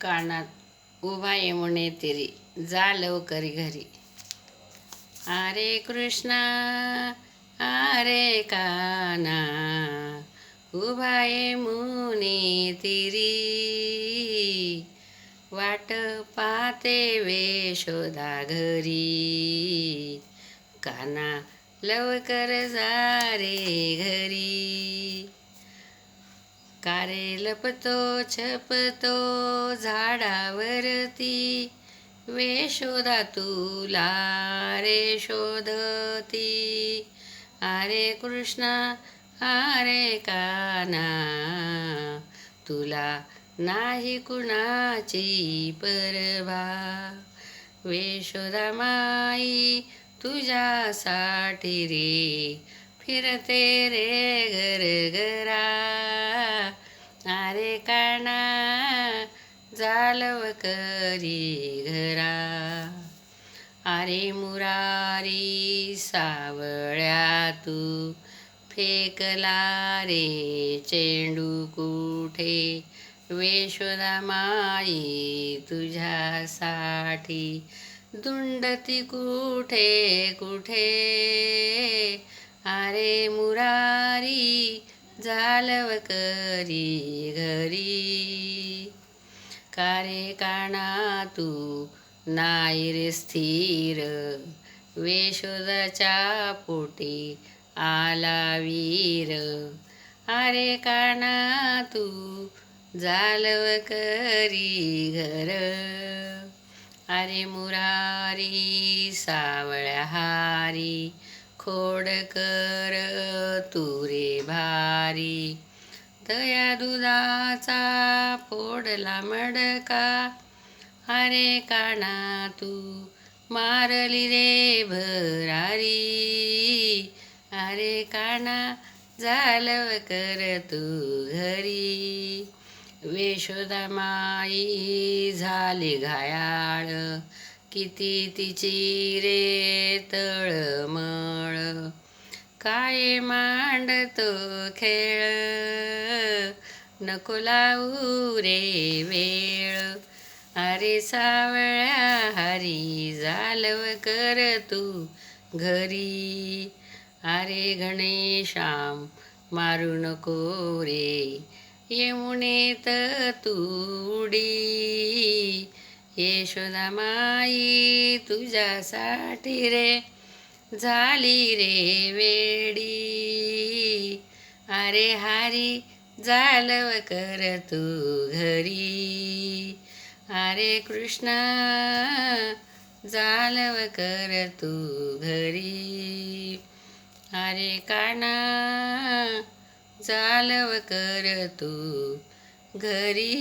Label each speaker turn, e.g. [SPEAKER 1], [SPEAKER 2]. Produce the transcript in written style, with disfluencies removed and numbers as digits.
[SPEAKER 1] कानात उभा यमुने तिरी जा लवकरी घरी. आरे कृष्णा आरे काना उभा यमुने तिरी, वाट पाहते यशोदा घरी. काना लवकर जा रे घरी. कारे लपतो छपतो झाडावरती, यशोदा तुला रे शोधती. आरे कृष्णा आरे काना तुला नाही कुणाची परवा. यशोदा माई तुझ्यासाठी रे फिरते रे घरघरा. आरे काना जा लवकरी घरा. आरे मुरारी सावळ्या तू फेकला रे चेंडू कुठे. यशोदा माई तुझ्यासाठी दुंडती कुठे कुठे. आरे मुरारी जा लवकरी घरी. कारे काना तू नाही रे स्थिर, यशोदाच्या पोटी आला वीर. आरे काना तू जा लवकरी घर. आरे मुरारी सावळ्या हारी खोडकर तू रे भारी. दया दुधाचा फोडला मडका. आरे काना तू मारली रे भरारी. आरे काना जा लवकर तू घरी. यशोदा माई झाली घायाळ, किती तिची रे तळमळ. काय मांडतो खेळ नको लावू रे वेळ. आरे सावळ्या हारी जा लवकर तू घरी. आरे घनश्याम मारू नको रे यमुनेत तू उडी. यशोदा माई तुझ्यासाठी रे झाली रे वेडी. आरे हारी जा लवकर तू घरी. आरे कृष्णा जा लवकर तू घरी. आरे काना जा लवकर तू घरी.